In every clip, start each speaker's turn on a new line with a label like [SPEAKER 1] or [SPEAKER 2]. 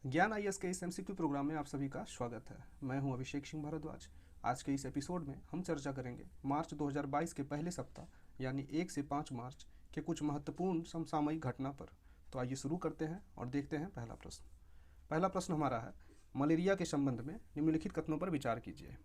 [SPEAKER 1] ज्ञान आईएएस के इस एमसीक्यू प्रोग्राम में आप सभी का स्वागत है। मैं हूं अभिषेक सिंह भारद्वाज। आज के इस एपिसोड में हम चर्चा करेंगे मार्च 2022 के पहले सप्ताह यानी 1 से 5 मार्च के कुछ महत्वपूर्ण समसामयिक घटना पर। तो आइए शुरू करते हैं और देखते हैं पहला प्रश्न। पहला प्रश्न हमारा है, मलेरिया के संबंध में निम्नलिखित कथनों पर विचार कीजिए।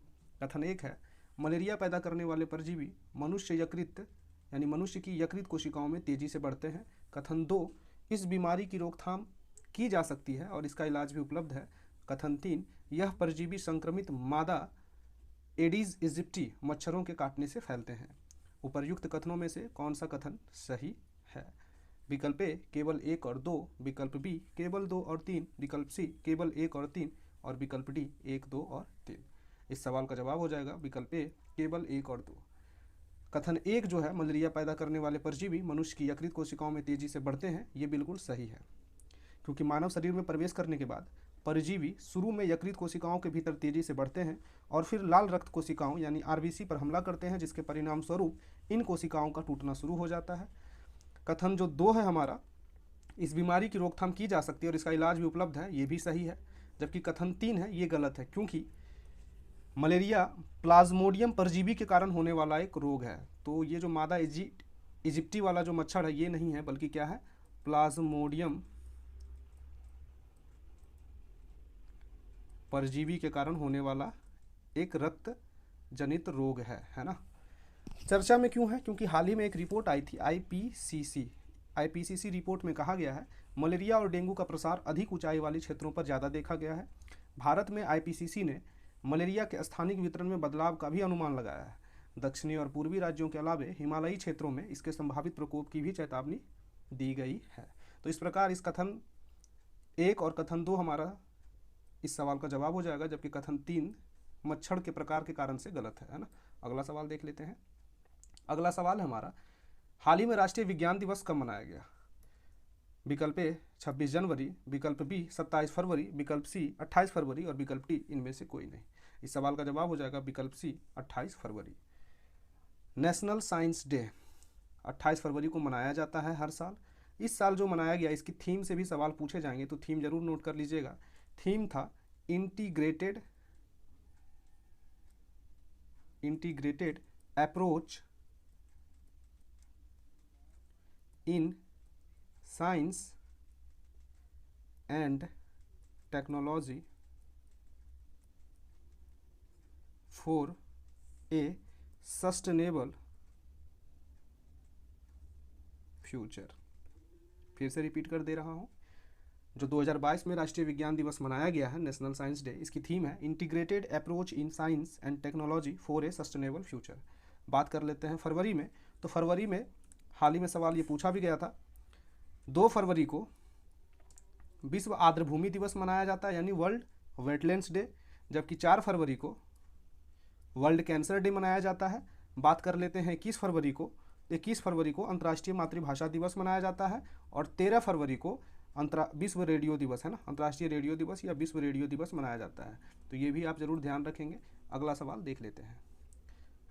[SPEAKER 1] कथन 1 है, मलेरिया पैदा करने वाले परजीवी मनुष्य की यकृत कोशिकाओं में तेजी से बढ़ते हैं। कथन 2, इस बीमारी की रोकथाम की जा सकती है और इसका इलाज भी उपलब्ध है। कथन 3, यह परजीवी संक्रमित मादा एडीज इजिप्टी मच्छरों के काटने से फैलते हैं। उपर्युक्त कथनों में से कौन सा कथन सही है? विकल्प ए केवल 1 और 2, विकल्प बी केवल 2 और 3, विकल्प सी केवल 1 और 3 और विकल्प डी 1, 2 और 3। इस सवाल का जवाब हो जाएगा विकल्प ए केवल 1 और 2। कथन 1 जो है, मलेरिया पैदा करने वाले परजीवी मनुष्य की यकृत कोशिकाओं में तेजी से बढ़ते हैं, ये बिल्कुल सही है, क्योंकि मानव शरीर में प्रवेश करने के बाद परजीवी शुरू में यकृत कोशिकाओं के भीतर तेजी से बढ़ते हैं और फिर लाल रक्त कोशिकाओं यानी आरबीसी पर हमला करते हैं, जिसके परिणाम स्वरूप इन कोशिकाओं का टूटना शुरू हो जाता है। कथन जो 2 है हमारा, इस बीमारी की रोकथाम की जा सकती है और इसका इलाज भी उपलब्ध है, ये भी सही है। जबकि कथन 3 है, ये गलत है, क्योंकि मलेरिया प्लाज्मोडियम परजीवी के कारण होने वाला एक रोग है। तो ये जो मादा इजिप्टी वाला जो मच्छर है, ये नहीं है, बल्कि क्या है, प्लाज्मोडियम परजीवी के कारण होने वाला एक रक्त जनित रोग है ना। चर्चा में क्यों है? क्योंकि हाल ही में एक रिपोर्ट आई थी आईपीसीसी रिपोर्ट में कहा गया है, मलेरिया और डेंगू का प्रसार अधिक ऊंचाई वाले क्षेत्रों पर ज़्यादा देखा गया है। भारत में आईपीसीसी ने मलेरिया के स्थानिक वितरण में बदलाव का भी अनुमान लगाया है। दक्षिणी और पूर्वी राज्यों के अलावे हिमालयी क्षेत्रों में इसके संभावित प्रकोप की भी चेतावनी दी गई है। तो इस प्रकार इस कथन 1 और कथन 2 हमारा इस सवाल का जवाब हो जाएगा, जबकि कथन 3 मच्छर के प्रकार के कारण से गलत है ना। अगला सवाल देख लेते हैं। अगला सवाल है हमारा, हाल ही में राष्ट्रीय विज्ञान दिवस कब मनाया गया? विकल्प ए 26 जनवरी, विकल्प बी 27 फरवरी, विकल्प सी 28 फरवरी और विकल्प डी इनमें से कोई नहीं। इस सवाल का जवाब हो जाएगा विकल्प सी 28 फरवरी। नेशनल साइंस डे 28 फरवरी को मनाया जाता है हर साल। इस साल जो मनाया गया, इसकी थीम से भी सवाल पूछे जाएंगे, तो थीम जरूर नोट कर लीजिएगा। थीम था integrated approach in science and technology for a sustainable future. फिर से रिपीट कर दे रहा हूं, जो 2022 में राष्ट्रीय विज्ञान दिवस मनाया गया है, नेशनल साइंस डे, इसकी थीम है integrated approach in science and technology for a sustainable future. बात कर लेते हैं फरवरी में। तो फरवरी में हाल ही में सवाल ये पूछा भी गया था, 2 फरवरी को विश्व आर्द्रभूमि दिवस मनाया जाता है, यानी वर्ल्ड वेटलैंड्स डे, जबकि 4 फरवरी को वर्ल्ड कैंसर डे मनाया जाता है। बात कर लेते हैं 21 फरवरी को अंतर्राष्ट्रीय मातृभाषा दिवस मनाया जाता है और 13 फरवरी को विश्व रेडियो दिवस है ना, अंतर्राष्ट्रीय रेडियो दिवस या विश्व रेडियो दिवस मनाया जाता है। तो ये भी आप जरूर ध्यान रखेंगे। अगला सवाल देख लेते हैं।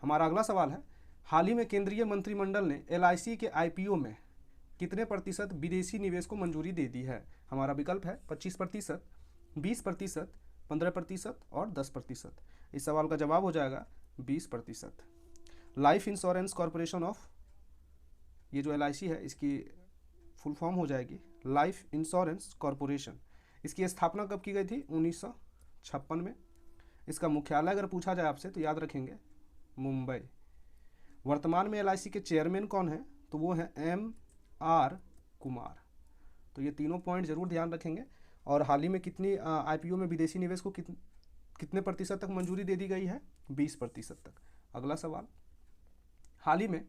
[SPEAKER 1] हमारा अगला सवाल है, हाल ही में केंद्रीय मंत्रिमंडल ने एलआईसी के आईपीओ में कितने प्रतिशत विदेशी निवेश को मंजूरी दे दी है? हमारा विकल्प है 25%, 20%, 15% और 10%। इस सवाल का जवाब हो जाएगा 20%। लाइफ इंश्योरेंस कॉरपोरेशन ऑफ, ये जो एलआईसी है, इसकी फुल फॉर्म हो जाएगी लाइफ इंश्योरेंस कॉरपोरेशन। इसकी स्थापना कब की गई थी? 1956 में। इसका मुख्यालय अगर पूछा जाए आपसे तो याद रखेंगे मुंबई। वर्तमान में एलआईसी के चेयरमैन कौन है? तो वो है एम.आर. कुमार। तो ये तीनों पॉइंट जरूर ध्यान रखेंगे। और हाल ही में कितनी आईपीओ में विदेशी निवेश को कितने प्रतिशत तक मंजूरी दे दी गई है? 20% तक। अगला सवाल, हाल ही में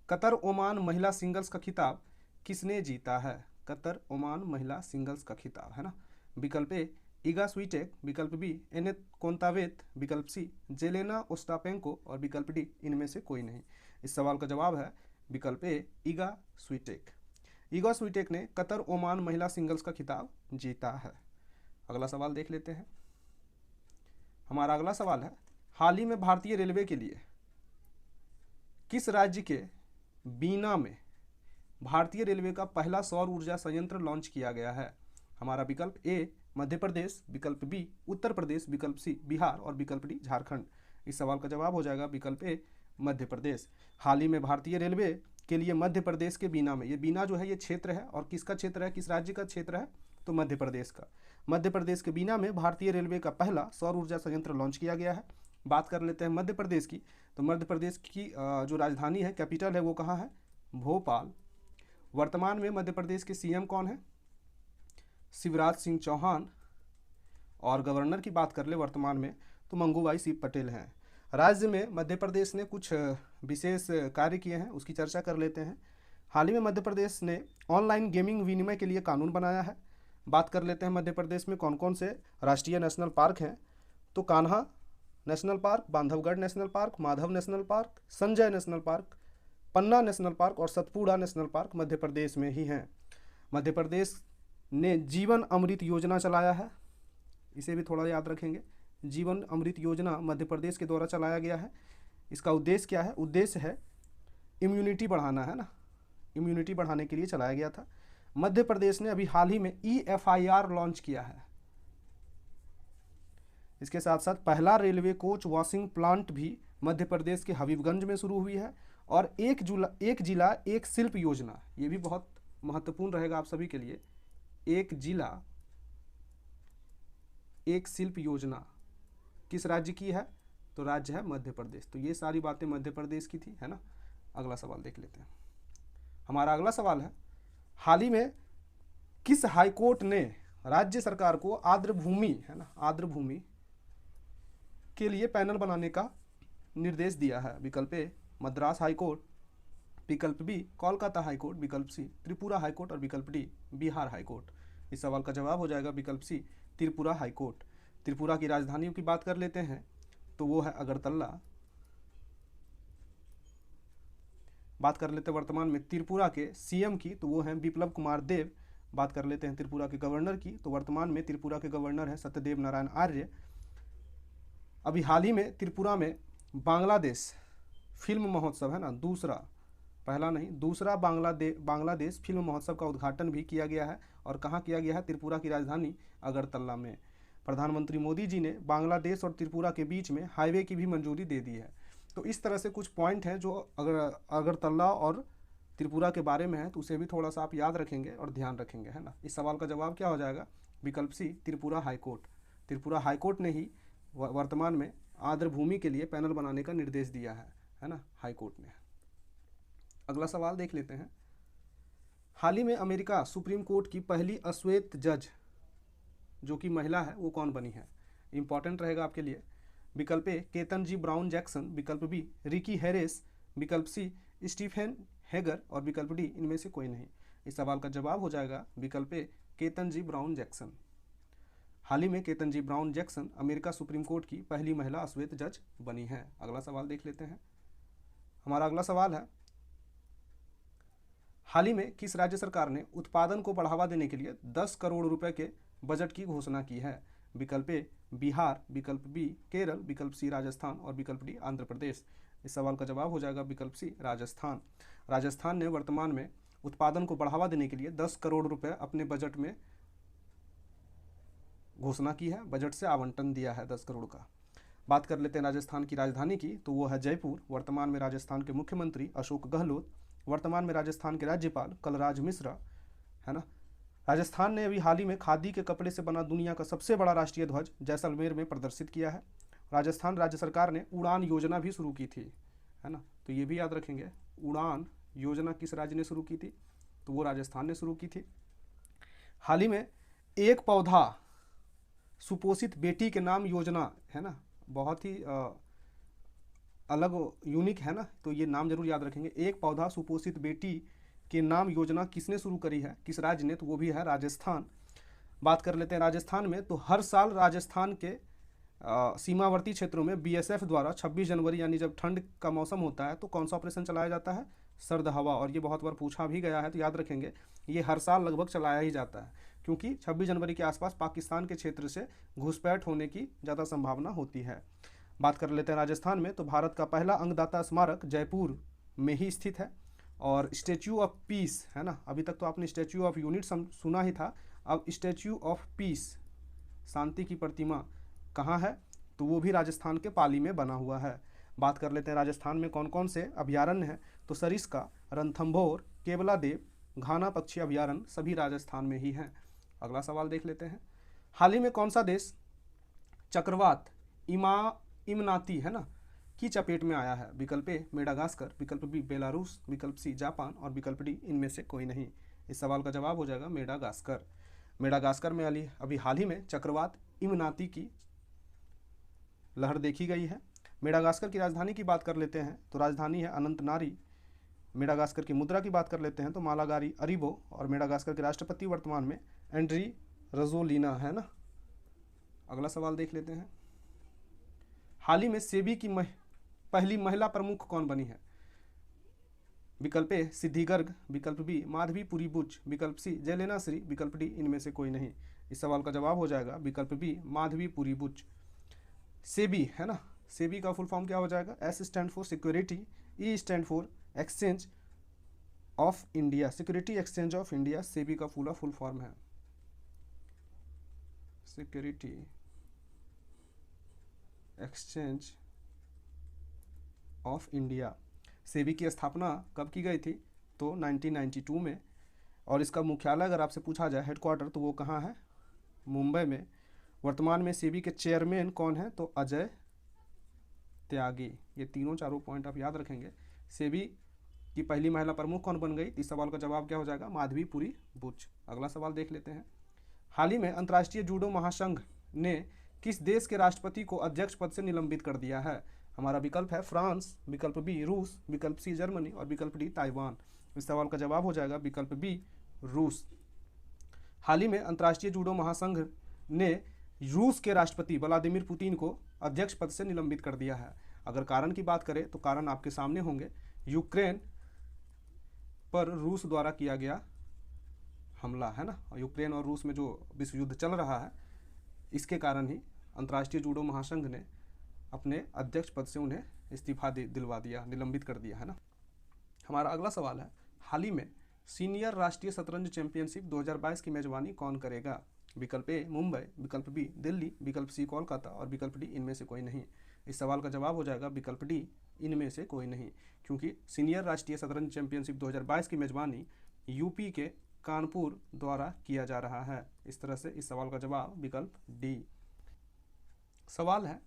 [SPEAKER 1] कतर ओमान महिला सिंगल्स का खिताब किसने जीता है? कतर ओमान महिला सिंगल्स का खिताब है ना। विकल्प ए इगा स्वीटेक, विकल्प बी एनेत कोंतावेत, विकल्प सी जेलेना ओस्टापेंको और विकल्प डी इनमें से कोई नहीं। इस सवाल का जवाब है विकल्प ए इगा स्वीटेक। इगा स्वीटेक ने कतर ओमान महिला सिंगल्स का खिताब जीता है। अगला सवाल देख लेते हैं। हमारा अगला सवाल है, हाल ही में भारतीय रेलवे के लिए किस राज्य के बीना में भारतीय रेलवे का पहला सौर ऊर्जा संयंत्र लॉन्च किया गया है? हमारा विकल्प ए मध्य प्रदेश, विकल्प बी उत्तर प्रदेश, विकल्प सी बिहार और विकल्प डी झारखंड। इस सवाल का जवाब हो जाएगा विकल्प ए मध्य प्रदेश। हाल ही में भारतीय रेलवे के लिए मध्य प्रदेश के बीना में, ये बीना जो है ये क्षेत्र है, और किसका क्षेत्र है, किस राज्य का क्षेत्र है, तो मध्य प्रदेश का। मध्य प्रदेश के बीना में भारतीय रेलवे का पहला सौर ऊर्जा संयंत्र लॉन्च किया गया है। बात कर लेते हैं मध्य प्रदेश की, तो मध्य प्रदेश की जो राजधानी है, कैपिटल है, वो कहाँ है, भोपाल। वर्तमान में मध्य प्रदेश के सीएम कौन है, शिवराज सिंह चौहान। और गवर्नर की बात कर ले वर्तमान में, तो मंगूभाई सिंह पटेल हैं। राज्य में मध्य प्रदेश ने कुछ विशेष कार्य किए हैं, उसकी चर्चा कर लेते हैं। हाल ही में मध्य प्रदेश ने ऑनलाइन गेमिंग विनिमय के लिए कानून बनाया है। बात कर लेते हैं मध्य प्रदेश में कौन कौन से राष्ट्रीय नेशनल पार्क हैं, तो Kanha national park, Bandhavgarh national park, Madhav national park, Sanjay national park, Panna national park और सतपुड़ा नेशनल पार्क मध्य प्रदेश में ही हैं। मध्य प्रदेश ने जीवन अमृत योजना चलाया है, इसे भी थोड़ा याद रखेंगे। जीवन अमृत योजना मध्य प्रदेश के द्वारा चलाया गया है। इसका उद्देश्य क्या है, उद्देश्य है इम्यूनिटी बढ़ाना, है ना, इम्यूनिटी बढ़ाने के लिए चलाया गया था। मध्य प्रदेश ने अभी हाल ही में EFIR लॉन्च किया है। इसके साथ साथ पहला रेलवे कोच वॉशिंग प्लांट भी मध्य प्रदेश के हबीबगंज में शुरू हुई है। और एक जिला एक शिल्प योजना, ये भी बहुत महत्वपूर्ण रहेगा आप सभी के लिए। एक जिला एक शिल्प योजना किस राज्य की है, तो राज्य है मध्य प्रदेश। तो ये सारी बातें मध्य प्रदेश की थी, है ना। अगला सवाल देख लेते हैं। हमारा अगला सवाल है, हाल ही में किस हाईकोर्ट ने राज्य सरकार को आर्द्र भूमि, है ना, आर्द्र भूमि के लिए पैनल बनाने का निर्देश दिया है। विकल्प ए मद्रास हाईकोर्ट, विकल्प बी कोलकाता हाईकोर्ट, विकल्प सी त्रिपुरा हाईकोर्ट और विकल्प डी बिहार हाईकोर्ट। इस सवाल का जवाब हो जाएगा विकल्प सी त्रिपुरा हाईकोर्ट। त्रिपुरा की राजधानियों की बात कर लेते हैं, तो वो है अगरतला। बात कर लेते हैं वर्तमान में त्रिपुरा के सीएम की, तो वो हैं बिप्लब कुमार देव। बात कर लेते हैं त्रिपुरा के गवर्नर की, तो वर्तमान में त्रिपुरा के गवर्नर हैं सत्यदेव नारायण आर्य। अभी हाल ही में त्रिपुरा में बांग्लादेश फिल्म महोत्सव, है ना, पहला नहीं दूसरा बांग्लादेश फिल्म महोत्सव का उद्घाटन भी किया गया है। और कहाँ किया गया है, त्रिपुरा की राजधानी अगरतला में। प्रधानमंत्री मोदी जी ने बांग्लादेश और त्रिपुरा के बीच में हाईवे की भी मंजूरी दे दी है। तो इस तरह से कुछ पॉइंट हैं जो अगरतला और त्रिपुरा के बारे में है, तो उसे भी थोड़ा सा आप याद रखेंगे और ध्यान रखेंगे, है ना। इस सवाल का जवाब क्या हो जाएगा, विकल्प सी त्रिपुरा हाईकोर्ट। त्रिपुरा हाईकोर्ट ने ही वर्तमान में आर्द्र भूमि के लिए पैनल बनाने का निर्देश दिया है ना, हाईकोर्ट ने। अगला सवाल देख लेते हैं। हाल ही में अमेरिका सुप्रीम कोर्ट की पहली अश्वेत जज जो कि महिला है, वो कौन बनी है, इंपॉर्टेंट रहेगा आपके लिए। विकल्प A Ketanji Brown Jackson, विकल्प बी रिकी हैरिस, विकल्प सी स्टीफेन हेगर और विकल्प डी इनमें से कोई नहीं। इस सवाल का जवाब हो जाएगा विकल्प A Ketanji Brown Jackson. हाल ही में Ketanji Brown Jackson America supreme court की पहली महिला अश्वेत जज बनी है। अगला सवाल देख लेते हैं। हमारा अगला सवाल है, हाल ही में किस राज्य सरकार ने उत्पादन को बढ़ावा देने के लिए 10 करोड़ रुपए के बजट की घोषणा की है। विकल्प ए बिहार, विकल्प बी केरल, विकल्प सी राजस्थान और विकल्प डी आंध्र प्रदेश। इस सवाल का जवाब हो जाएगा विकल्प सी राजस्थान। राजस्थान ने वर्तमान में उत्पादन को बढ़ावा देने के लिए 10 करोड़ रुपए अपने बजट में घोषणा की है, बजट से आवंटन दिया है 10 करोड़ का। बात कर लेते हैं राजस्थान की राजधानी की, तो वो है जयपुर। वर्तमान में राजस्थान के मुख्यमंत्री अशोक गहलोत, वर्तमान में राजस्थान के राज्यपाल कलराज मिश्रा, है ना। राजस्थान ने अभी हाल ही में खादी के कपड़े से बना दुनिया का सबसे बड़ा राष्ट्रीय ध्वज जैसलमेर में प्रदर्शित किया है। राजस्थान राज्य सरकार ने उड़ान योजना भी शुरू की थी, है ना, तो ये भी याद रखेंगे। उड़ान योजना किस राज्य ने शुरू की थी, तो वो राजस्थान ने शुरू की थी। हाल ही में एक पौधा सुपोषित बेटी के नाम योजना, है ना, बहुत ही अलग यूनिक है ना, तो ये नाम जरूर याद रखेंगे। एक पौधा सुपोषित बेटी के नाम योजना किसने शुरू करी है, किस राज्य ने, तो वो भी है राजस्थान। बात कर लेते हैं राजस्थान में, तो हर साल राजस्थान के सीमावर्ती क्षेत्रों में बीएसएफ द्वारा 26 जनवरी यानी जब ठंड का मौसम होता है तो कौन सा ऑपरेशन चलाया जाता है, सर्द हवा। और ये बहुत बार पूछा भी गया है, तो याद रखेंगे ये हर साल लगभग चलाया ही जाता है, क्योंकि 26 जनवरी के आसपास पाकिस्तान के क्षेत्र से घुसपैठ होने की ज़्यादा संभावना होती है। बात कर लेते हैं राजस्थान में, तो भारत का पहला अंगदाता स्मारक जयपुर में ही स्थित है। और स्टैच्यू ऑफ पीस, है ना, अभी तक तो आपने स्टैच्यू ऑफ यूनिट सुना ही था, अब स्टैच्यू ऑफ पीस शांति की प्रतिमा कहाँ है, तो वो भी राजस्थान के पाली में बना हुआ है। बात कर लेते हैं राजस्थान में कौन कौन से अभयारण्य हैं, तो सरिस्का, रणथंभौर, केवलादेव, घाना पक्षी अभयारण्य सभी राजस्थान में ही हैं। अगला सवाल देख लेते हैं। हाल ही में कौन सा देश चक्रवात इमनाती है ना की चपेट में आया है? विकल्प ए मेडागास्कर, विकल्प बी बेलारूस, विकल्प सी जापान और विकल्प डी इनमें से कोई नहीं। इस सवाल का जवाब हो जाएगा मेडागास्कर। मेडागास्कर में अभी हाल ही में चक्रवात इमनाती की लहर देखी गई है। मेडागास्कर की राजधानी की बात कर लेते हैं तो राजधानी है अनंतनारी। मेडागास्कर की मुद्रा की बात कर लेते हैं तो मालागारी अरीबो, और मेडागास्कर के राष्ट्रपति वर्तमान में एंड्री रजोलिना है ना। अगला सवाल देख लेते हैं। हाल ही में सेबी की पहली महिला प्रमुख कौन बनी है? विकल्प ए सिद्धि गर्ग, विकल्प बी माधवी पुरी बुच, विकल्प सी जयलेना श्री, विकल्प डी इनमें से कोई नहीं। इस सवाल का जवाब हो जाएगा विकल्प बी माधवी पुरी बुच। सेबी है ना, सेबी का फुल फॉर्म क्या हो जाएगा? S stand for security, E stand for exchange of India, security exchange of India SEBI का फुल फॉर्म है। Security exchange of India. SEBI की स्थापना कब की गई थी? तो 1992 में, और इसका मुख्यालय अगर आपसे पूछा जाए हेडक्वार्टर तो वो कहाँ है? मुंबई में। वर्तमान में सेबी के चेयरमैन कौन है? तो अजय त्यागी। ये तीनों चारों पॉइंट आप याद रखेंगे। सेबी की पहली महिला प्रमुख कौन बन गई? इस सवाल का जवाब क्या हो जाएगा? माधवी पुरी बुच। अगला सवाल देख लेते हैं। हाल ही में अंतर्राष्ट्रीय जूडो महासंघ ने किस देश के राष्ट्रपति को अध्यक्ष पद से निलंबित कर दिया है? हमारा विकल्प है फ्रांस, विकल्प बी रूस, विकल्प सी जर्मनी और विकल्प डी ताइवान। इस सवाल का जवाब हो जाएगा विकल्प बी रूस। हाल ही में अंतर्राष्ट्रीय जूडो महासंघ ने रूस के राष्ट्रपति व्लादिमीर पुतिन को अध्यक्ष पद से निलंबित कर दिया है। अगर कारण की बात करें तो कारण आपके सामने होंगे। यूक्रेन पर रूस द्वारा किया गया हमला है ना, यूक्रेन और रूस में जो विश्व युद्ध चल रहा है, इसके कारण ही अंतर्राष्ट्रीय जूडो महासंघ ने अपने अध्यक्ष पद से उन्हें इस्तीफा दिलवा दिया, निलंबित कर दिया है ना। हमारा अगला सवाल है, हाल ही में सीनियर राष्ट्रीय शतरंज चैंपियनशिप 2022 की मेजबानी कौन करेगा? विकल्प ए मुंबई, विकल्प बी दिल्ली, विकल्प सी कोलकाता और विकल्प डी इनमें से कोई नहीं। इस सवाल का जवाब हो जाएगा विकल्प डी इनमें से कोई नहीं, क्योंकि सीनियर राष्ट्रीय शतरंज चैंपियनशिप 2022 की मेजबानी यूपी के कानपुर द्वारा किया जा रहा है। इस तरह से इस सवाल का जवाब विकल्प डी। सवाल है,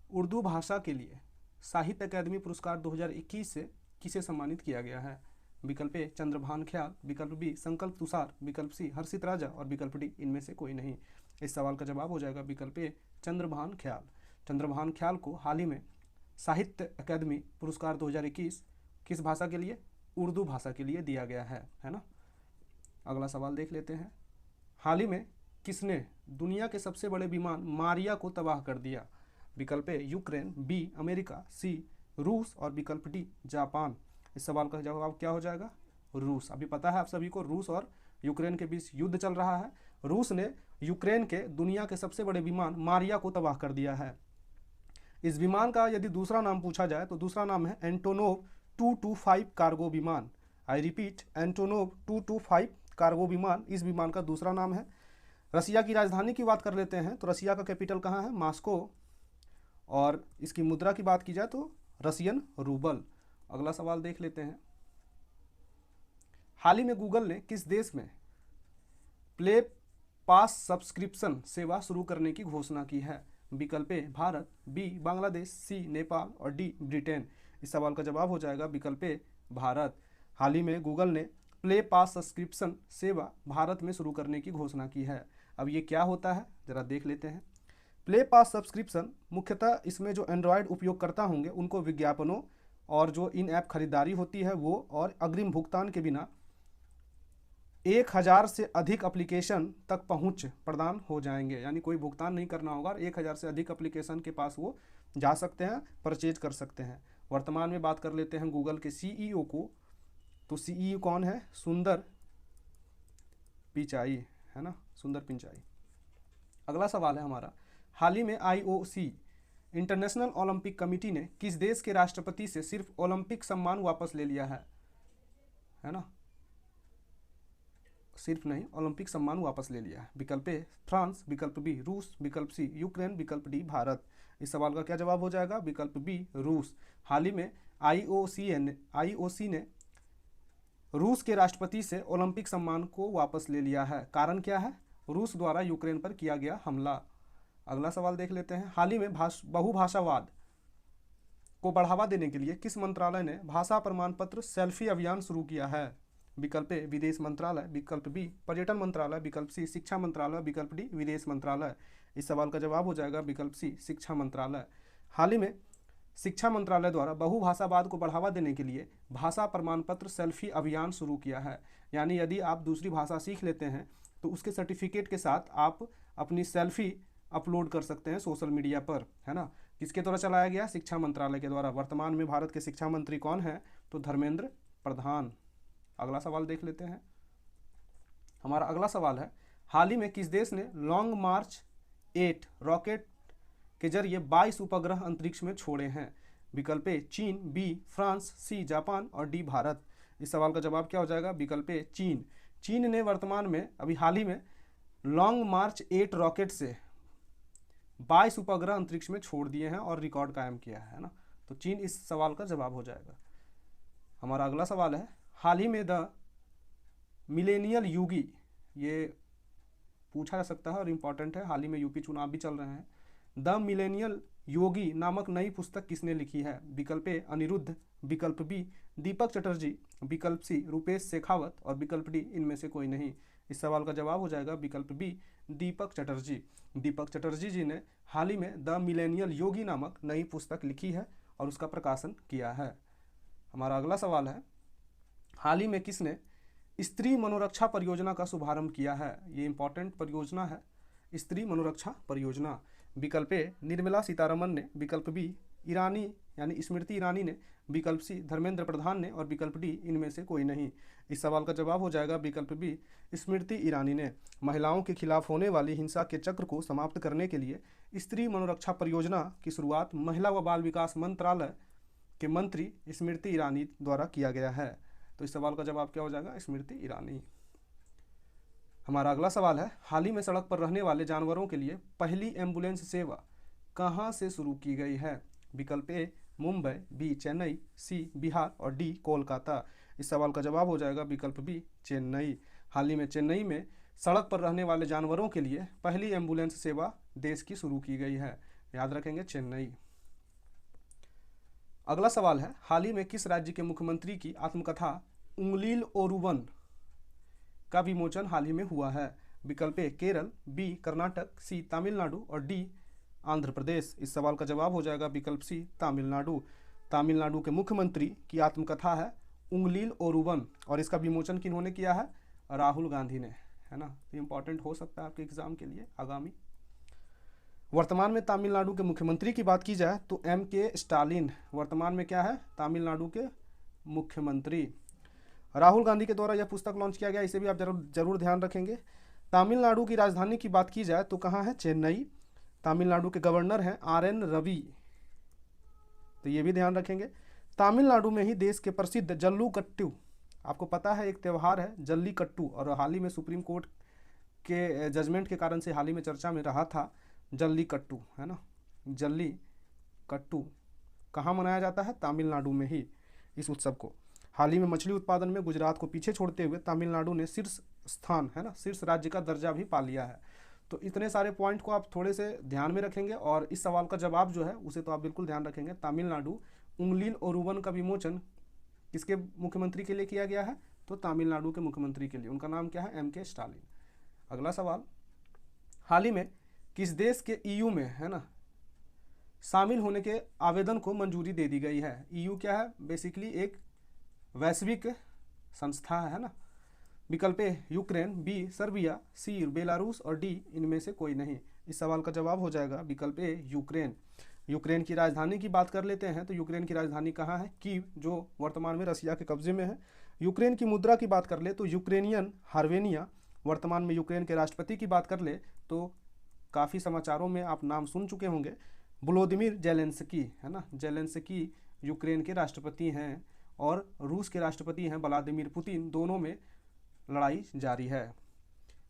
[SPEAKER 1] उर्दू भाषा के लिए साहित्य अकादमी पुरस्कार 2021 से किसे सम्मानित किया गया है? विकल्प ए चंद्रभान ख्याल, विकल्प बी संकल्प तुषार, विकल्प सी हर्षित राजा और विकल्प डी इनमें से कोई नहीं। इस सवाल का जवाब हो जाएगा विकल्प ए चंद्रभान ख्याल। चंद्रभान ख्याल को हाल ही में साहित्य अकादमी पुरस्कार 2021 किस भाषा के लिए? उर्दू भाषा के लिए दिया गया है ना। अगला सवाल देख लेते हैं। हाल ही में किसने दुनिया के सबसे बड़े विमान मारिया को तबाह कर दिया? विकल्प ए यूक्रेन, बी अमेरिका, सी रूस और विकल्प डी जापान। इस सवाल का जवाब क्या हो जाएगा? रूस। अभी पता है आप सभी को, रूस और यूक्रेन के बीच युद्ध चल रहा है। रूस ने यूक्रेन के दुनिया के सबसे बड़े विमान मारिया को तबाह कर दिया है। इस विमान का यदि दूसरा नाम पूछा जाए तो दूसरा नाम है एंटोनोव 225 कार्गो विमान। आई रिपीट, एंटोनोव 225 कार्गो विमान इस विमान का दूसरा नाम है। रसिया की राजधानी की बात कर लेते हैं तो रसिया का कैपिटल कहाँ है? मॉस्को। और इसकी मुद्रा की बात की जाए तो रसियन रूबल। अगला सवाल देख लेते हैं। हाल ही में गूगल ने किस देश में प्ले पास सब्सक्रिप्शन सेवा शुरू करने की घोषणा की है? विकल्प ए भारत, बी बांग्लादेश, सी नेपाल और डी ब्रिटेन। इस सवाल का जवाब हो जाएगा विकल्प ए भारत। हाल ही में गूगल ने प्ले पास सब्सक्रिप्शन सेवा भारत में शुरू करने की घोषणा की है। अब ये क्या होता है जरा देख लेते हैं। प्ले पास सब्सक्रिप्शन मुख्यतः इसमें जो एंड्रॉयड उपयोगकर्ता होंगे उनको विज्ञापनों और जो इन ऐप खरीदारी होती है वो और अग्रिम भुगतान के बिना 1000 से अधिक एप्लीकेशन तक पहुंच प्रदान हो जाएंगे। यानी कोई भुगतान नहीं करना होगा और 1000 से अधिक एप्लीकेशन के पास वो जा सकते हैं, परचेज कर सकते हैं। वर्तमान में बात कर लेते हैं गूगल के सीईओ को, तो सीईओ कौन है? सुंदर पिचाई है ना, सुंदर पिचाई। अगला सवाल है हमारा, हाल ही में आईओसी इंटरनेशनल ओलंपिक कमेटी ने किस देश के राष्ट्रपति से सिर्फ ओलंपिक सम्मान वापस ले लिया है ना? सिर्फ नहीं, ओलंपिक सम्मान वापस ले लिया है। विकल्प ए फ्रांस, विकल्प बी रूस, विकल्प सी यूक्रेन, विकल्प डी भारत। इस सवाल का क्या जवाब हो जाएगा? विकल्प बी रूस। हाल ही में आईओसी ने रूस के राष्ट्रपति से ओलंपिक सम्मान को वापस ले लिया है। कारण क्या है? रूस द्वारा यूक्रेन पर किया गया हमला। अगला सवाल देख लेते हैं। हाल ही में बहुभाषावाद को बढ़ावा देने के लिए किस मंत्रालय ने भाषा प्रमाण पत्र सेल्फी अभियान शुरू किया है? विकल्प ए विदेश मंत्रालय, विकल्प बी पर्यटन मंत्रालय, विकल्प सी शिक्षा मंत्रालय, विकल्प डी विदेश मंत्रालय। इस सवाल का जवाब हो जाएगा विकल्प सी शिक्षा मंत्रालय। हाल ही में शिक्षा मंत्रालय द्वारा बहुभाषावाद को बढ़ावा देने के लिए भाषा प्रमाण पत्र सेल्फी अभियान शुरू किया है। यानी यदि आप दूसरी भाषा सीख लेते हैं तो उसके सर्टिफिकेट के साथ आप अपनी सेल्फी अपलोड कर सकते हैं सोशल मीडिया पर, है ना। किसके द्वारा चलाया गया? शिक्षा मंत्रालय के द्वारा। वर्तमान में भारत के शिक्षा मंत्री कौन है? तो धर्मेंद्र प्रधान। अगला सवाल देख लेते हैं। हमारा अगला सवाल है, हाल ही में किस देश ने लॉन्ग मार्च 8 रॉकेट के जरिए 22 उपग्रह अंतरिक्ष में छोड़े हैं? विकल्प ए चीन, बी फ्रांस, सी जापान और डी भारत। इस सवाल का जवाब क्या हो जाएगा? विकल्प ए चीन। चीन ने वर्तमान में अभी हाल ही में लॉन्ग मार्च 8 रॉकेट से 22 उपग्रह अंतरिक्ष में छोड़ दिए हैं और रिकॉर्ड कायम किया है ना। तो चीन इस सवाल का जवाब हो जाएगा। हमारा अगला सवाल है, हाल ही में द मिलेनियल युगी, ये पूछा जा सकता है और इम्पॉर्टेंट है, हाल ही में यूपी चुनाव भी चल रहे हैं। द मिलेनियल योगी नामक नई पुस्तक किसने लिखी है? विकल्प ए अनिरुद्ध, विकल्प बी दीपक चटर्जी, विकल्प सी रूपेश शेखावत और विकल्प डी इनमें से कोई नहीं। इस सवाल का जवाब हो जाएगा विकल्प बी दीपक चटर्जी। दीपक चटर्जी जी ने हाल ही में द मिलेनियल योगी नामक नई पुस्तक लिखी है और उसका प्रकाशन किया है। हमारा अगला सवाल है, हाल ही में किसने स्त्री मनोरक्षा परियोजना का शुभारंभ किया है? ये इंपॉर्टेंट परियोजना है, स्त्री मनोरक्षा परियोजना। विकल्प ए निर्मला सीतारमन ने, विकल्प बी ईरानी यानी स्मृति ईरानी ने, विकल्प सी धर्मेंद्र प्रधान ने और विकल्प डी इनमें से कोई नहीं। इस सवाल का जवाब हो जाएगा विकल्प बी स्मृति ईरानी ने। महिलाओं के खिलाफ होने वाली हिंसा के चक्र को समाप्त करने के लिए स्त्री मनोरक्षा परियोजना की शुरुआत महिला व बाल विकास मंत्रालय के मंत्री स्मृति ईरानी द्वारा किया गया है। तो इस सवाल का जवाब क्या हो जाएगा? स्मृति ईरानी। हमारा अगला सवाल है, हाल ही में सड़क पर रहने वाले जानवरों के लिए पहली एम्बुलेंस सेवा कहां से शुरू की गई है? विकल्प ए मुंबई, बी चेन्नई, सी बिहार और डी कोलकाता। इस सवाल का जवाब हो जाएगा विकल्प बी चेन्नई। हाल ही में चेन्नई में सड़क पर रहने वाले जानवरों के लिए पहली एम्बुलेंस सेवा देश की शुरू की गई है। याद रखेंगे चेन्नई। अगला सवाल है, हाल ही में किस राज्य के मुख्यमंत्री की आत्मकथा उंगलील ओरुवन का विमोचन हाल ही में हुआ है? विकल्प ए केरल, बी कर्नाटक, सी तमिलनाडु और डी आंध्र प्रदेश। इस सवाल का जवाब हो जाएगा विकल्प सी तमिलनाडु। तमिलनाडु के मुख्यमंत्री की आत्मकथा है उंगलील ओरुवन और इसका विमोचन किन्होंने किया है? राहुल गांधी ने, है ना। तो इंपॉर्टेंट हो सकता है आपके एग्जाम के लिए आगामी। वर्तमान में तमिलनाडु के मुख्यमंत्री की बात की जाए तो M.K. स्टालिन वर्तमान में क्या है? तमिलनाडु के मुख्यमंत्री। राहुल गांधी के द्वारा यह पुस्तक लॉन्च किया गया, इसे भी आप जरूर ध्यान रखेंगे। तमिलनाडु की राजधानी की बात की जाए तो कहाँ है? चेन्नई। तमिलनाडु के गवर्नर हैं R.N. रवि, तो ये भी ध्यान रखेंगे। तमिलनाडु में ही देश के प्रसिद्ध जल्लीकट्टू, आपको पता है एक त्यौहार है जल्लीकट्टू, और हाल ही में सुप्रीम कोर्ट के जजमेंट के कारण से हाल ही में चर्चा में रहा था जल्लीकट्टू, है ना। जल्लीकट्टू कहाँ मनाया जाता है? तमिलनाडु में ही इस उत्सव को। हाल ही में मछली उत्पादन में गुजरात को पीछे छोड़ते हुए तमिलनाडु ने शीर्ष स्थान, है ना, शीर्ष राज्य का दर्जा भी पा लिया है। तो इतने सारे पॉइंट को आप थोड़े से ध्यान में रखेंगे और इस सवाल का जवाब जो है उसे तो आप बिल्कुल ध्यान रखेंगे। तमिलनाडु उंगलील ओरुवन का विमोचन किसके मुख्यमंत्री के लिए किया गया है? तो तमिलनाडु के मुख्यमंत्री के लिए। उनका नाम क्या है? M.K. स्टालिन। अगला सवाल, हाल ही में किस देश के EU में, है ना, शामिल होने के आवेदन को मंजूरी दे दी गई है? EU क्या है? बेसिकली एक वैश्विक संस्था है ना। विकल्प ए यूक्रेन, बी सर्बिया, सी बेलारूस और डी इनमें से कोई नहीं। इस सवाल का जवाब हो जाएगा विकल्प ए यूक्रेन। यूक्रेन की राजधानी की बात कर लेते हैं तो यूक्रेन की राजधानी कहाँ है? कीव, जो वर्तमान में रसिया के कब्जे में है। यूक्रेन की मुद्रा की बात कर ले तो यूक्रेनियन हार्वेनिया। वर्तमान में यूक्रेन के राष्ट्रपति की बात कर ले तो काफ़ी समाचारों में आप नाम सुन चुके होंगे, वोलोदिमीर जेलेंस्की, है ना। जेलेंस्की यूक्रेन के राष्ट्रपति हैं और रूस के राष्ट्रपति हैं व्लादिमीर पुतिन। दोनों में लड़ाई जारी है।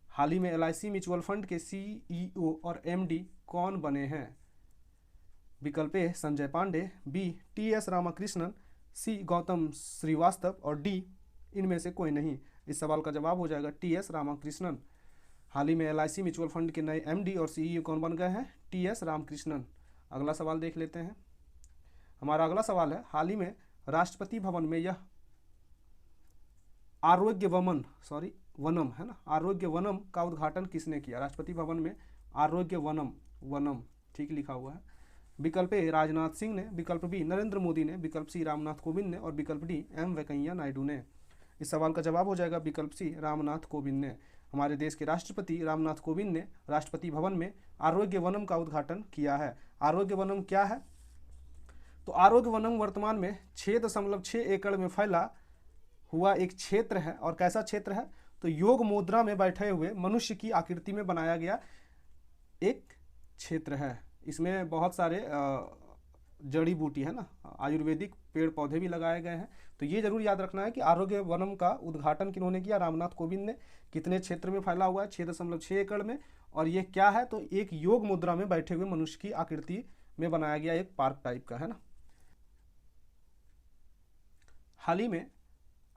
[SPEAKER 1] हाल ही में LIC म्यूचुअल फंड के CEO और MD कौन बने हैं? विकल्प ए संजय पांडे, बी TS रामाकृष्णन, सी गौतम श्रीवास्तव और डी इनमें से कोई नहीं। इस सवाल का जवाब हो जाएगा TS रामाकृष्णन। हाल ही में LIC म्यूचुअल फंड के नए MD और CEO कौन बन गए हैं? TS रामकृष्णन। अगला सवाल देख लेते हैं। हमारा अगला सवाल है, हाल ही में राष्ट्रपति भवन में यह आरोग्य वनम है ना, आरोग्य वनम का उद्घाटन किसने किया? राष्ट्रपति भवन में आरोग्य वनम ठीक लिखा हुआ है। विकल्प ए राजनाथ सिंह ने, विकल्प बी नरेंद्र मोदी ने, विकल्प सी रामनाथ कोविंद ने और विकल्प डी M वेंकैया नायडू ने। इस सवाल का जवाब हो जाएगा विकल्प सी रामनाथ कोविंद ने। हमारे देश के राष्ट्रपति रामनाथ कोविंद ने राष्ट्रपति भवन में आरोग्य वनम का उद्घाटन किया है। आरोग्य वनम क्या है? तो आरोग्य वनम वर्तमान में 6.6 एकड़ में फैला हुआ एक क्षेत्र है। और कैसा क्षेत्र है? तो योग मुद्रा में बैठे हुए मनुष्य की आकृति में बनाया गया एक क्षेत्र है। इसमें बहुत सारे जड़ी बूटी है ना, आयुर्वेदिक पेड़ पौधे भी लगाए गए हैं। तो ये जरूर याद रखना है कि आरोग्य वनम का उद्घाटन किन्होंने किया? रामनाथ कोविंद ने। कितने क्षेत्र में फैला हुआ है? 6.6 एकड़ में। और ये क्या है? तो एक योग मुद्रा में बैठे हुए मनुष्य की आकृति में बनाया गया एक पार्क टाइप का है ना। हाल ही में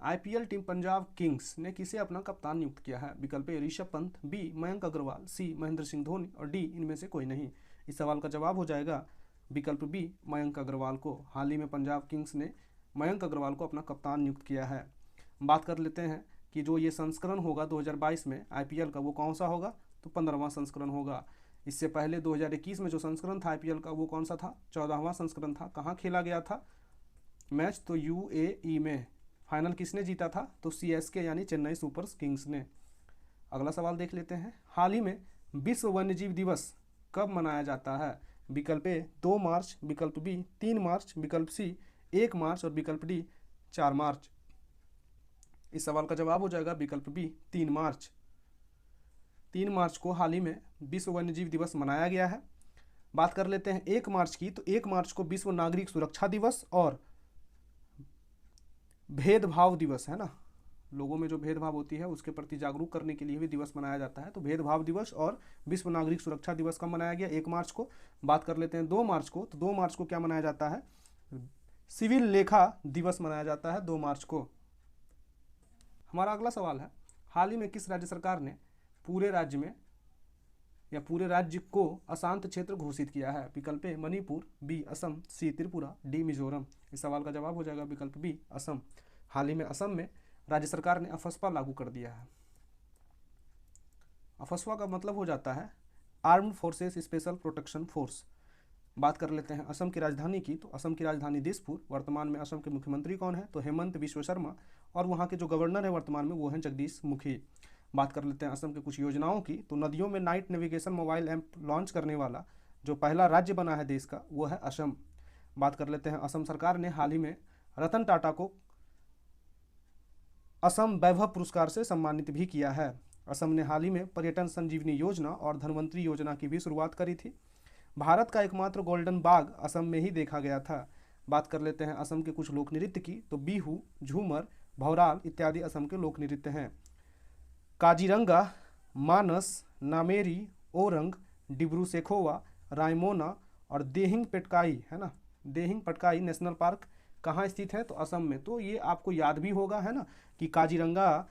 [SPEAKER 1] IPL टीम पंजाब किंग्स ने किसे अपना कप्तान नियुक्त किया है? विकल्प ए ऋषभ पंत, बी मयंक अग्रवाल, सी महेंद्र सिंह धोनी और डी इनमें से कोई नहीं। इस सवाल का जवाब हो जाएगा विकल्प बी मयंक अग्रवाल को। हाल ही में पंजाब किंग्स ने मयंक अग्रवाल को अपना कप्तान नियुक्त किया है। बात कर लेते हैं कि जो ये संस्करण होगा 2022 में IPL का, वो कौन सा होगा? तो 15वां संस्करण होगा। इससे पहले 2021 में जो संस्करण था IPL का, वो कौन सा था? 14वां संस्करण था। कहाँ खेला गया था मैच? तो UAE में। फाइनल किसने जीता था? तो CSK यानी चेन्नई सुपर किंग्स ने। अगला सवाल देख लेते हैं। हाल ही में विश्व वन्यजीव दिवस कब मनाया जाता है? विकल्प ए 2 मार्च, विकल्प बी 3 मार्च, विकल्प सी 1 मार्च और विकल्प डी 4 मार्च। इस सवाल का जवाब हो जाएगा विकल्प बी 3 मार्च। 3 मार्च को हाल ही में विश्व वन्यजीव दिवस मनाया गया है। बात कर लेते हैं 1 मार्च की। तो 1 मार्च को विश्व नागरिक सुरक्षा दिवस और भेदभाव दिवस है ना, लोगों में जो भेदभाव होती है उसके प्रति जागरूक करने के लिए भी दिवस मनाया जाता है। तो भेदभाव दिवस और विश्व नागरिक सुरक्षा दिवस कब मनाया गया? 1 मार्च को। बात कर लेते हैं 2 मार्च को। तो 2 मार्च को क्या मनाया जाता है? सिविल लेखा दिवस मनाया जाता है 2 मार्च को। हमारा अगला सवाल है, हाल ही में किस राज्य सरकार ने पूरे राज्य में या पूरे राज्य को अशांत क्षेत्र घोषित किया है? विकल्प ए मणिपुर, बी असम, सी त्रिपुरा, डी मिजोरम। इस सवाल का जवाब हो जाएगा विकल्प बी असम। हाल ही में असम में राज्य सरकार ने अफस्पा लागू कर दिया है। अफस्पा का मतलब हो जाता है armed forces special protection force. बात कर लेते हैं असम की राजधानी की। तो असम की राजधानी दिसपुर। वर्तमान में असम के मुख्यमंत्री कौन है? तो हेमंत बिश्व शर्मा। और वहाँ के जो गवर्नर है वर्तमान में, वो हैं जगदीश मुखी। बात कर लेते हैं असम के कुछ योजनाओं की। तो नदियों में night navigation mobile app launch करने वाला जो पहला राज्य बना है देश का, वो है असम। बात कर लेते हैं असम सरकार ने हाल ही में रतन टाटा को असम वैभव पुरस्कार से सम्मानित भी किया है। असम ने हाल ही में पर्यटन संजीवनी योजना और धनवंतरी योजना की भी शुरुआत करी थी। भारत का एकमात्र गोल्डन बाघ असम में ही देखा गया था। बात कर लेते हैं असम के कुछ लोक नृत्य की। तो बिहू, झूमर, भौराल इत्यादि असम के लोक नृत्य हैं। काजीरंगा, मानस, नामेरी, ओरंग, डिब्रू सेखोवा, रायमोना और देहिंग पेटकाई है ना, देहिंग पटकाई नेशनल पार्क कहाँ स्थित है? तो असम में। तो ये आपको याद भी होगा है ना कि Kaziranga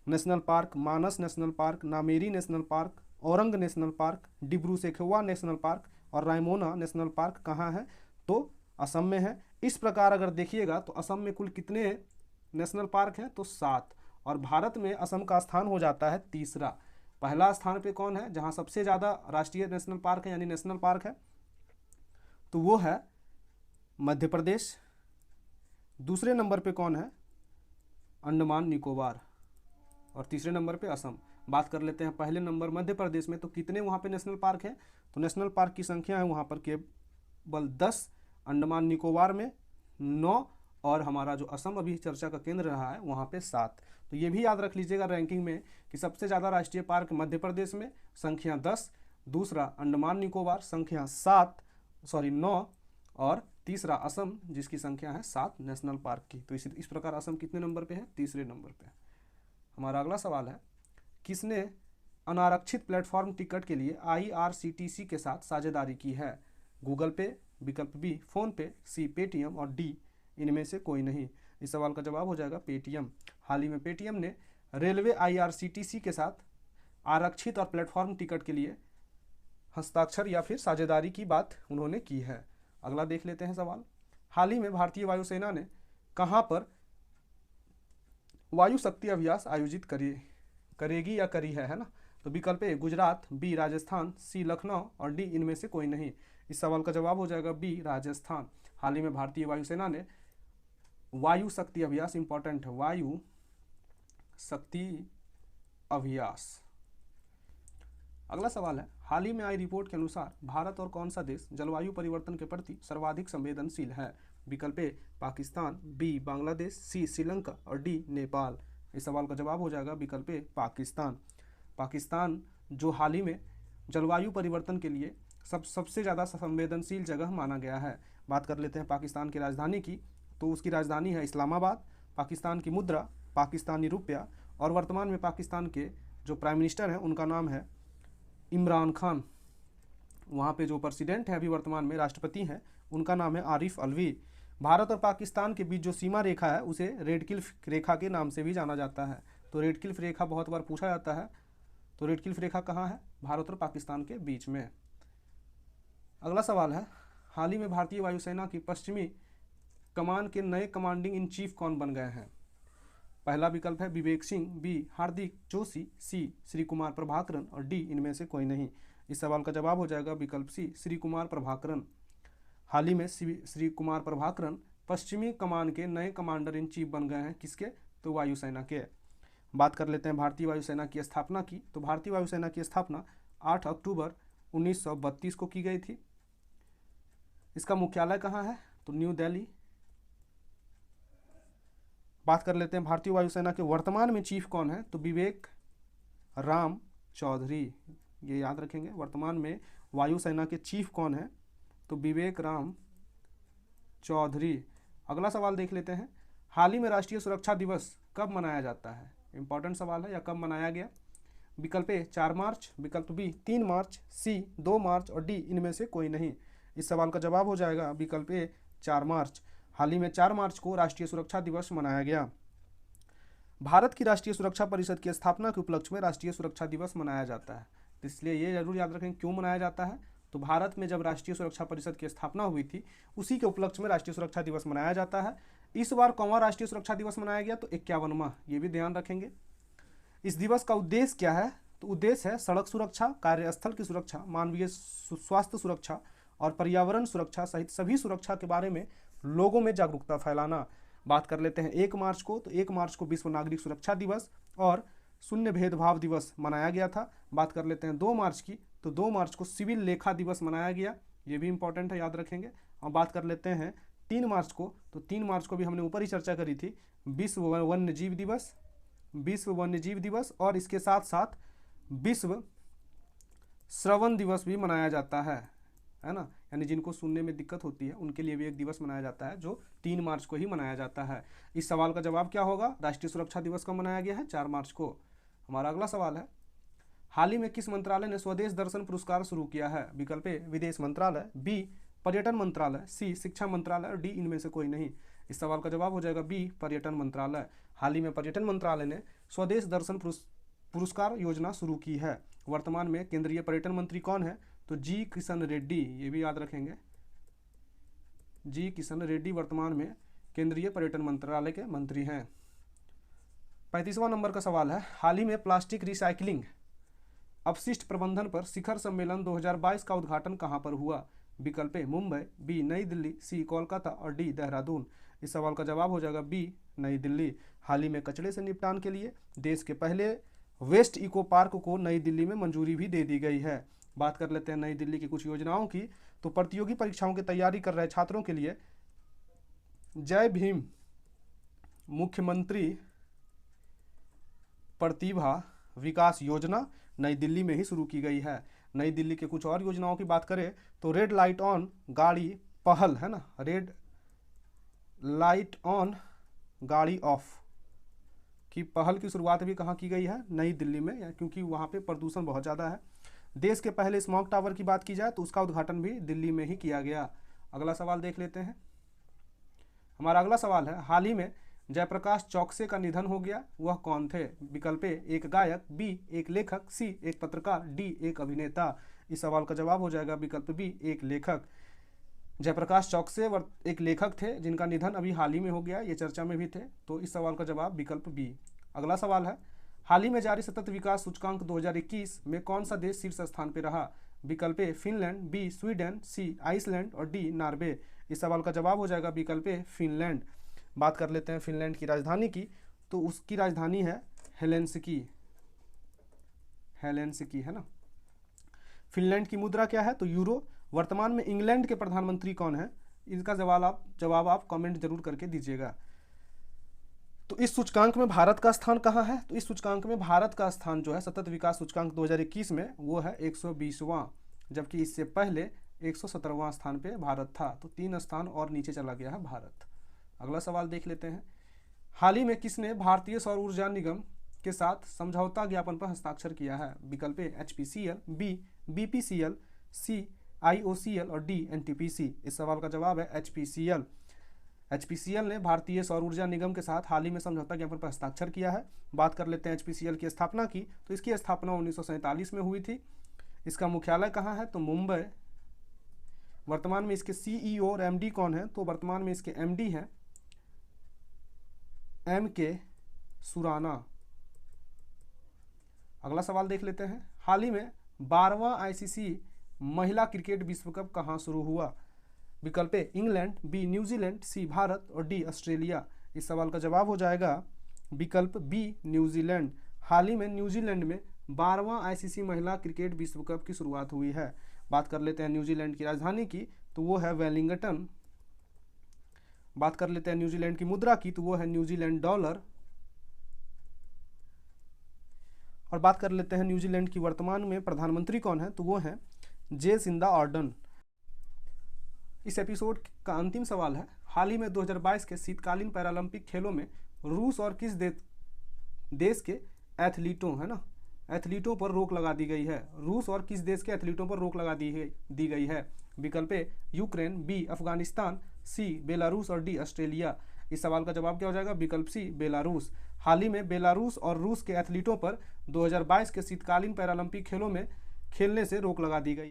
[SPEAKER 1] national park, Manas national park, Nameri national park, Orang national park, Dibru Saikhowa national park और रायमोना नेशनल पार्क कहाँ है? तो असम में है। इस प्रकार अगर देखिएगा तो असम में कुल कितने नेशनल पार्क हैं? तो 7। और भारत में असम का स्थान हो जाता है तीसरा। पहला स्थान पे कौन है जहाँ सबसे ज़्यादा राष्ट्रीय नेशनल पार्क है यानी नेशनल पार्क है? तो वो है मध्य प्रदेश। दूसरे नंबर पे कौन है? अंडमान निकोबार। और तीसरे नंबर पे असम। बात कर लेते हैं पहले नंबर मध्य प्रदेश में। तो कितने वहाँ पे नेशनल पार्क हैं? तो नेशनल पार्क की संख्या है वहाँ पर केवल 10, अंडमान निकोबार में 9 और हमारा जो असम अभी चर्चा का केंद्र रहा है वहाँ पे 7। तो ये भी याद रख लीजिएगा रैंकिंग में कि सबसे ज़्यादा राष्ट्रीय पार्क मध्य प्रदेश में संख्या 10, दूसरा अंडमान निकोबार संख्या 9 और तीसरा असम जिसकी संख्या है 7 नेशनल पार्क की। तो इस प्रकार असम कितने नंबर पे है? तीसरे नंबर पे। हमारा अगला सवाल है, किसने अनारक्षित प्लेटफॉर्म टिकट के लिए IRCTC के साथ साझेदारी की है? गूगल पे, विकल्प बी फोन पे, सी पेटीएम और डी इनमें से कोई नहीं। इस सवाल का जवाब हो जाएगा पेटीएम। हाल ही में पेटीएम ने रेलवे IRCTC के साथ आरक्षित और प्लेटफॉर्म टिकट के लिए हस्ताक्षर या फिर साझेदारी की बात उन्होंने की है। अगला देख लेते हैं सवाल, हाल ही में भारतीय वायुसेना ने कहां पर वायु शक्ति अभ्यास आयोजित करेगी या करी है ना? तो विकल्प ए गुजरात, बी राजस्थान, सी लखनऊ और डी इनमें से कोई नहीं। इस सवाल का जवाब हो जाएगा बी राजस्थान। हाल ही में भारतीय वायुसेना ने वायु शक्ति अभ्यास, इंपॉर्टेंट है, वायु शक्ति अभ्यास। अगला सवाल है, हाल ही में आई रिपोर्ट के अनुसार भारत और कौन सा देश जलवायु परिवर्तन के प्रति सर्वाधिक संवेदनशील है? विकल्प ए पाकिस्तान, बी बांग्लादेश, सी श्रीलंका और डी नेपाल। इस सवाल का जवाब हो जाएगा विकल्प ए पाकिस्तान। पाकिस्तान जो हाल ही में जलवायु परिवर्तन के लिए सबसे ज़्यादा संवेदनशील जगह माना गया है। बात कर लेते हैं पाकिस्तान की राजधानी की, तो उसकी राजधानी है इस्लामाबाद। पाकिस्तान की मुद्रा पाकिस्तानी रुपया, और वर्तमान में पाकिस्तान के जो प्राइम मिनिस्टर हैं उनका नाम है इमरान खान। वहाँ पे जो प्रेसिडेंट है अभी वर्तमान में, राष्ट्रपति हैं, उनका नाम है आरिफ अलवी। भारत और पाकिस्तान के बीच जो सीमा रेखा है उसे रेड क्लिफ रेखा के नाम से भी जाना जाता है। तो रेड क्लिफ रेखा बहुत बार पूछा जाता है, तो रेड क्लिफ रेखा कहाँ है? भारत और पाकिस्तान के बीच में। अगला सवाल है, हाल ही में भारतीय वायुसेना की पश्चिमी कमान के नए कमांडिंग इन चीफ कौन बन गए हैं? पहला विकल्प है विवेक सिंह, बी हार्दिक जोशी, सी श्री कुमार प्रभाकरन और डी इनमें से कोई नहीं। इस सवाल का जवाब हो जाएगा विकल्प सी श्री कुमार प्रभाकरन। हाल ही में श्री कुमार प्रभाकरन पश्चिमी कमान के नए कमांडर इन चीफ बन गए हैं। किसके? तो वायुसेना के। बात कर लेते हैं भारतीय वायुसेना की स्थापना की, तो भारतीय वायुसेना की स्थापना 8 अक्टूबर 1932 को की गई थी। इसका मुख्यालय कहाँ है? तो न्यू दिल्ली। बात कर लेते हैं भारतीय वायुसेना के वर्तमान में चीफ कौन है? तो विवेक राम चौधरी, ये याद रखेंगे। वर्तमान में वायुसेना के चीफ कौन है? तो विवेक राम चौधरी। अगला सवाल देख लेते हैं, हाल ही में राष्ट्रीय सुरक्षा दिवस कब मनाया जाता है? इंपॉर्टेंट सवाल है, या कब मनाया गया? विकल्प ए 4 मार्च, विकल्प बी 3 मार्च, सी 2 मार्च और डी इनमें से कोई नहीं। इस सवाल का जवाब हो जाएगा विकल्प ए 4 मार्च। हाल ही में 4 मार्च को राष्ट्रीय सुरक्षा दिवस मनाया गया। भारत की राष्ट्रीय सुरक्षा परिषद की स्थापना के उपलक्ष्य में राष्ट्रीय सुरक्षा दिवस मनाया जाता है। तो इसलिए ये जरूर याद रखें क्यों मनाया जाता है। तो भारत में जब राष्ट्रीय सुरक्षा परिषद की स्थापना हुई थी उसी के उपलक्ष्य में राष्ट्रीय सुरक्षा दिवस मनाया जाता है। इस बार कौनवा राष्ट्रीय सुरक्षा दिवस मनाया गया? तो 51वां। ये भी ध्यान रखेंगे। इस दिवस का उद्देश्य क्या है? तो उद्देश्य है सड़क सुरक्षा, कार्यस्थल की सुरक्षा, मानवीय स्वास्थ्य सुरक्षा और पर्यावरण सुरक्षा सहित सभी सुरक्षा के बारे में लोगों में जागरूकता फैलाना। बात कर लेते हैं 1 मार्च को, तो 1 मार्च को विश्व नागरिक सुरक्षा दिवस और शून्य भेदभाव दिवस मनाया गया था। बात कर लेते हैं 2 मार्च की, तो 2 मार्च को सिविल लेखा दिवस मनाया गया। ये भी इंपॉर्टेंट है, याद रखेंगे। और बात कर लेते हैं 3 मार्च को, तो 3 मार्च को भी हमने ऊपर ही चर्चा करी थी, विश्व वन्यजीव दिवस, विश्व वन्यजीव दिवस, और इसके साथ साथ विश्व श्रवण दिवस भी मनाया जाता है ना। यानी जिनको सुनने में दिक्कत होती है उनके लिए भी एक दिवस मनाया जाता है जो 3 मार्च को ही मनाया जाता है। इस सवाल का जवाब क्या होगा? राष्ट्रीय सुरक्षा दिवस कब मनाया गया है? 4 मार्च को। हमारा अगला सवाल है, हाल ही में किस मंत्रालय ने स्वदेश दर्शन पुरस्कार शुरू किया है? विकल्प ए विदेश मंत्रालय, बी पर्यटन मंत्रालय, सी शिक्षा मंत्रालय और डी इनमें से कोई नहीं। इस सवाल का जवाब हो जाएगा बी पर्यटन मंत्रालय। हाल ही में पर्यटन मंत्रालय ने स्वदेश दर्शन पुरस्कार योजना शुरू की है। वर्तमान में केंद्रीय पर्यटन मंत्री कौन है? तो जी किशन रेड्डी। ये भी याद रखेंगे, जी किशन रेड्डी वर्तमान में केंद्रीय पर्यटन मंत्रालय के मंत्री हैं। 35वां नंबर का सवाल है, हाल ही में प्लास्टिक रिसाइकलिंग अपशिष्ट प्रबंधन पर शिखर सम्मेलन 2022 का उद्घाटन कहां पर हुआ? विकल्प ए मुंबई, बी नई दिल्ली, सी कोलकाता और डी देहरादून। इस सवाल का जवाब हो जाएगा बी नई दिल्ली। हाल ही में कचरे से निपटान के लिए देश के पहले वेस्ट इको पार्क को नई दिल्ली में मंजूरी भी दे दी गई है। बात कर लेते हैं नई दिल्ली की कुछ योजनाओं की, तो प्रतियोगी परीक्षाओं की तैयारी कर रहे छात्रों के लिए जय भीम मुख्यमंत्री प्रतिभा विकास योजना नई दिल्ली में ही शुरू की गई है। नई दिल्ली के कुछ और योजनाओं की बात करें तो रेड लाइट ऑन गाड़ी पहल है ना, रेड लाइट ऑन गाड़ी ऑफ कि पहल की शुरुआत भी कहाँ की गई है, नई दिल्ली में, क्योंकि वहाँ पे प्रदूषण बहुत ज़्यादा है। देश के पहले स्मॉग टावर की बात की जाए तो उसका उद्घाटन भी दिल्ली में ही किया गया। अगला सवाल देख लेते हैं। हमारा अगला सवाल है, हाल ही में जयप्रकाश चौकसे का निधन हो गया, वह कौन थे? विकल्प ए एक गायक, बी एक लेखक, सी एक पत्रकार, डी एक अभिनेता। इस सवाल का जवाब हो जाएगा विकल्प बी एक लेखक। जयप्रकाश चौकसे एक लेखक थे जिनका निधन अभी हाल ही में हो गया, ये चर्चा में भी थे, तो इस सवाल का जवाब विकल्प बी। अगला सवाल है, हाल ही में जारी सतत विकास सूचकांक 2021 में कौन सा देश शीर्ष स्थान पर रहा? विकल्प ए फिनलैंड, बी स्वीडन, सी आइसलैंड और डी नॉर्वे। इस सवाल का जवाब हो जाएगा विकल्प ए फिनलैंड। बात कर लेते हैं फिनलैंड की राजधानी की, तो उसकी राजधानी है हेलेंसिकी, हेलेंसिकी है ना। फिनलैंड की मुद्रा क्या है? तो यूरो। वर्तमान में इंग्लैंड के प्रधानमंत्री कौन है? इसका जवाब आप कमेंट जरूर करके दीजिएगा। तो इस सूचकांक में भारत का स्थान कहाँ है? तो इस सूचकांक में भारत का स्थान जो है सतत विकास सूचकांक 2021 में वो है 120वां, जबकि इससे पहले 117वां स्थान पे भारत था, तो 3 स्थान और नीचे चला गया है भारत। अगला सवाल देख लेते हैं, हाल ही में किसने भारतीय सौर ऊर्जा निगम के साथ समझौता ज्ञापन पर हस्ताक्षर किया है? विकल्प ए HPCL, बी BPCL, सी IOCL और डी NTPC। इस सवाल का जवाब है HPCL। HPCL ने भारतीय सौर ऊर्जा निगम के साथ हाल ही में समझौता ज्ञापन पर हस्ताक्षर किया है। बात कर लेते हैं HPCL की स्थापना की, तो इसकी स्थापना 1947 में हुई थी। इसका मुख्यालय कहाँ है? तो मुंबई। वर्तमान में इसके CEO और MD कौन है? तो वर्तमान में इसके MD हैं MK सुराना। अगला सवाल देख लेते हैं, हाल ही में 12वां ICC महिला क्रिकेट विश्व कप कहाँ शुरू हुआ? विकल्प ए इंग्लैंड, बी न्यूजीलैंड, सी भारत और डी ऑस्ट्रेलिया। इस सवाल का जवाब हो जाएगा विकल्प बी न्यूजीलैंड। हाल ही में न्यूजीलैंड में 12वां ICC महिला क्रिकेट विश्व कप की शुरुआत हुई है। बात कर लेते हैं न्यूजीलैंड की राजधानी की, तो वो है वेलिंगटन। बात कर लेते हैं न्यूजीलैंड की मुद्रा की, तो वो है न्यूजीलैंड डॉलर। और बात कर लेते हैं न्यूजीलैंड की वर्तमान में प्रधानमंत्री कौन है? तो वो है जेसिंदा आर्डर्न। इस एपिसोड का अंतिम सवाल है, हाल ही में 2022 के शीतकालीन पैरालंपिक खेलों में रूस और किस देश के एथलीटों है ना एथलीटों पर रोक लगा दी गई है? रूस और किस देश के एथलीटों पर रोक लगा दी गई है? विकल्प ए यूक्रेन, बी अफगानिस्तान, सी बेलारूस और डी ऑस्ट्रेलिया। इस सवाल का जवाब क्या हो जाएगा? विकल्प सी बेलारूस। हाल ही में बेलारूस और रूस के एथलीटों पर 2022 के शीतकालीन पैरालंपिक खेलों में खेलने से रोक लगा दी गई,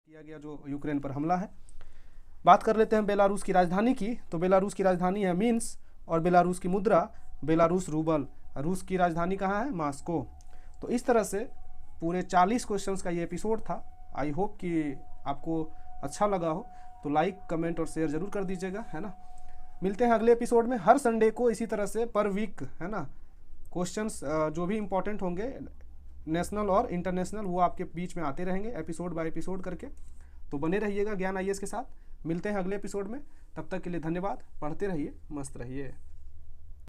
[SPEAKER 1] किया गया जो यूक्रेन पर हमला है। बात कर लेते हैं बेलारूस की राजधानी की, तो बेलारूस की राजधानी है मिन्स्क और बेलारूस की मुद्रा बेलारूस रूबल। रूस की राजधानी कहाँ है? मॉस्को। तो इस तरह से पूरे 40 क्वेश्चंस का ये एपिसोड था। आई होप कि आपको अच्छा लगा हो, तो लाइक कमेंट और शेयर जरूर कर दीजिएगा, है ना। मिलते हैं अगले एपिसोड में हर संडे को इसी तरह से पर वीक, है ना, क्वेश्चंस जो भी इंपॉर्टेंट होंगे नेशनल और इंटरनेशनल वो आपके बीच में आते रहेंगे एपिसोड बाय एपिसोड करके। तो बने रहिएगा ज्ञान IAS के साथ। मिलते हैं अगले एपिसोड में, तब तक के लिए धन्यवाद। पढ़ते रहिए, मस्त रहिए।